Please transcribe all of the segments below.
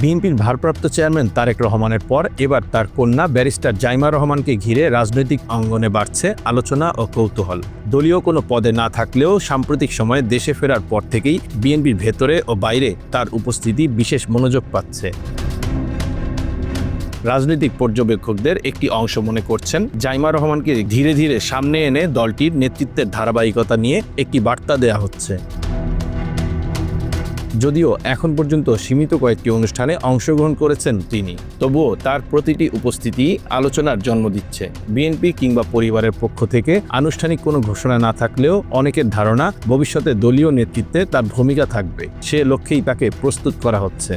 বিএনপির ভারপ্রাপ্ত চেয়ারম্যান তারেক রহমানের পর এবার তার কন্যা ব্যারিস্টার জাইমা রহমানকে ঘিরে রাজনৈতিক অঙ্গনে বাড়ছে আলোচনা ও কৌতূহল। দলীয় কোনো পদে না থাকলেও সাম্প্রতিক সময়ে দেশে ফেরার পর থেকেই বিএনপির ভেতরে ও বাইরে তার উপস্থিতি বিশেষ মনোযোগ পাচ্ছে। রাজনৈতিক পর্যবেক্ষকদের একটি অংশ মনে করছেন, জাইমা রহমানকে ধীরে ধীরে সামনে এনে দলটির নেতৃত্বের ধারাবাহিকতা নিয়ে একটি বার্তা দেয়া হচ্ছে। যদিও এখন পর্যন্ত সীমিত কয়েকটি অনুষ্ঠানে অংশগ্রহণ করেছেন তিনি, তবুও তার প্রতিটি উপস্থিতি আলোচনার জন্ম দিচ্ছে। বিএনপি কিংবা পরিবারের পক্ষ থেকে আনুষ্ঠানিক কোনো ঘোষণা না থাকলেও অনেকের ধারণা ভবিষ্যতে দলীয় নেতৃত্বে তার ভূমিকা থাকবে। সে লক্ষ্যেই তাকে প্রস্তুত করা হচ্ছে।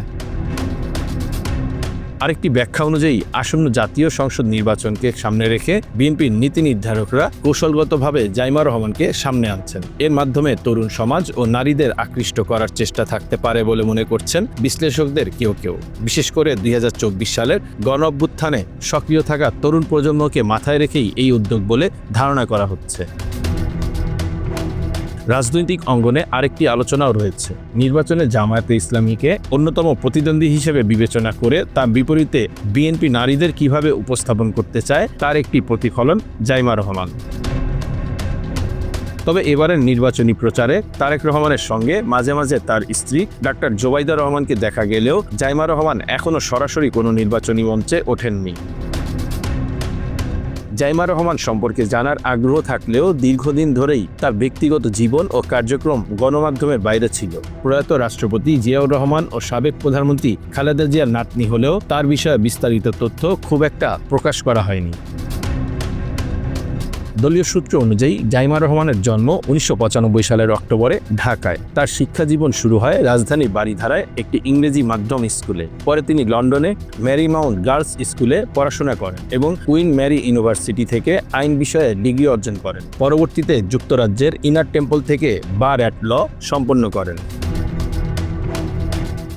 আরেকটি ব্যাখ্যা অনুযায়ী আসন্ন জাতীয় সংসদ নির্বাচনকে সামনে রেখে বিএনপির নীতি নির্ধারকরা কৌশলগতভাবে জাইমা রহমানকে সামনে আনছেন। এর মাধ্যমে তরুণ সমাজ ও নারীদের আকৃষ্ট করার চেষ্টা থাকতে পারে বলে মনে করছেন বিশ্লেষকদের কেউ কেউ। বিশেষ করে ২০২৪ সালের গণ-অভ্যুত্থানে সক্রিয় থাকা তরুণ প্রজন্মকে মাথায় রেখেই এই উদ্যোগ বলে ধারণা করা হচ্ছে। রাজনৈতিক অঙ্গনে আরেকটি আলোচনাও রয়েছে। নির্বাচনে জামায়াতে ইসলামীকে অন্যতম প্রতিদ্বন্দ্বী হিসেবে বিবেচনা করে তার বিপরীতে বিএনপি নারীদের কিভাবে উপস্থাপন করতে চায় তার একটি প্রতিফলন জাইমা রহমান। তবে এবারের নির্বাচনী প্রচারে তারেক রহমানের সঙ্গে মাঝে মাঝে তার স্ত্রী ডাক্তার জোবাইদা রহমানকে দেখা গেলেও জাইমা রহমান এখনও সরাসরি কোনো নির্বাচনী মঞ্চে ওঠেননি। জাইমা রহমান সম্পর্কে জানার আগ্রহ থাকলেও দীর্ঘদিন ধরেই তার ব্যক্তিগত জীবন ও কার্যক্রম গণমাধ্যমের বাইরে ছিল। প্রয়াত রাষ্ট্রপতি জিয়াউর রহমান ও সাবেক প্রধানমন্ত্রী খালেদা জিয়ার নাতনি হলেও তার বিষয়ে বিস্তারিত তথ্য খুব একটা প্রকাশ করা হয়নি। দলীয় সূত্র অনুযায়ী জাইমা রহমানের জন্ম ১৯৯৫ সালের অক্টোবরে ঢাকায়। তার শিক্ষা জীবন শুরু হয় রাজধানীর বারিধারায় একটি ইংরেজি মাধ্যম স্কুলে। পরে তিনি লন্ডনে ম্যারিমাউন্ট গার্লস স্কুলে পড়াশোনা করেন এবং কুইন ম্যারি ইউনিভার্সিটি থেকে আইন বিষয়ে ডিগ্রি অর্জন করেন। পরবর্তীতে যুক্তরাজ্যের ইনার টেম্পল থেকে বার অ্যাট ল সম্পন্ন করেন।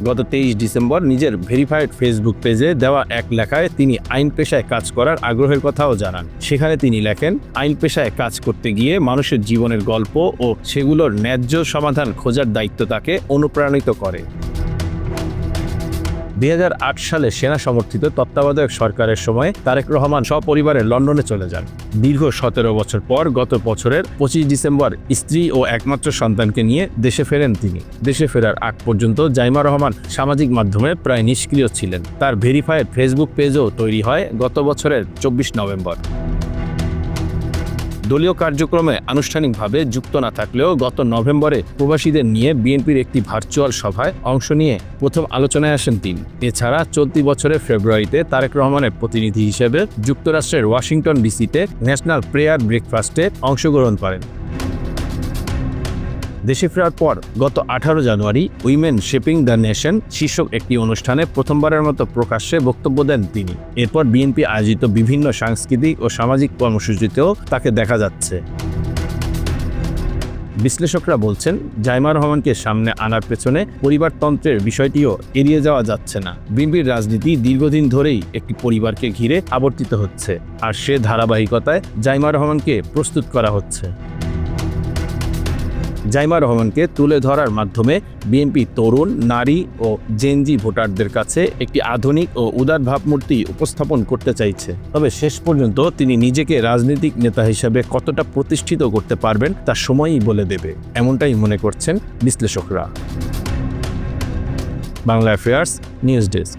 গত ২৩ ডিসেম্বর নিজের ভেরিফাইড ফেসবুক পেজে দেওয়া এক লেখায় তিনি আইন পেশায় কাজ করার আগ্রহের কথাও জানান। সেখানে তিনি লেখেন, আইন পেশায় কাজ করতে গিয়ে মানুষের জীবনের গল্প ও সেগুলোর ন্যায্য সমাধান খোঁজার দায়িত্ব তাকে অনুপ্রাণিত করে। ২০০৮ সালে সেনা সমর্থিত তত্ত্বাবধায়ক সরকারের সময় তারেক রহমান সপরিবারে লন্ডনে চলে যান। দীর্ঘ ১৭ বছর পর গত বছরের ২৫ ডিসেম্বর স্ত্রী ও একমাত্র সন্তানকে নিয়ে দেশে ফেরেন তিনি। দেশে ফেরার আগ পর্যন্ত জাইমা রহমান সামাজিক মাধ্যমে প্রায় নিষ্ক্রিয় ছিলেন। তার ভেরিফাইড ফেসবুক পেজও তৈরি হয় গত বছরের ২৪ নভেম্বর। দলীয় কার্যক্রমে আনুষ্ঠানিকভাবে যুক্ত না থাকলেও গত নভেম্বরে প্রবাসীদের নিয়ে বিএনপির একটি ভার্চুয়াল সভায় অংশ নিয়ে প্রথম আলোচনায় আসেন তিনি। এছাড়া চলতি বছরের ফেব্রুয়ারিতে তারেক রহমানের প্রতিনিধি হিসেবে যুক্তরাষ্ট্রের ওয়াশিংটন ডিসিতে ন্যাশনাল প্রেয়ার ব্রেকফাস্টে অংশগ্রহণ করেন। দেশে ফেরার পর গত ১৮ জানুয়ারি উইমেন শেপিং দ্য নেশন শীর্ষক একটি অনুষ্ঠানে প্রথমবারের মতো প্রকাশ্যে বক্তব্য দেন তিনি। এরপর বিএনপি আয়োজিত বিভিন্ন সাংস্কৃতিক ও সামাজিক কর্মসূচিতেও তাকে দেখা যাচ্ছে। বিশ্লেষকরা বলছেন, জাইমা রহমানকে সামনে আনার পেছনে পরিবারতন্ত্রের বিষয়টিও এড়িয়ে যাওয়া যাচ্ছে না। বিএনপির রাজনীতি দীর্ঘদিন ধরেই একটি পরিবারকে ঘিরে আবর্তিত হচ্ছে, আর সে ধারাবাহিকতায় জাইমা রহমানকে প্রস্তুত করা হচ্ছে। জাইমা রহমানকে তুলে ধরার মাধ্যমে বিএনপি তরুণ, নারী ও জেনজি ভোটারদের কাছে একটি আধুনিক ও উদার ভাবমূর্তি উপস্থাপন করতে চাইছে। তবে শেষ পর্যন্ত তিনি নিজেকে রাজনৈতিক নেতা হিসেবে কতটা প্রতিষ্ঠিত করতে পারবেন তা সময়ই বলে দেবে, এমনটাই মনে করছেন বিশ্লেষকরা। Bangla affairs news desk.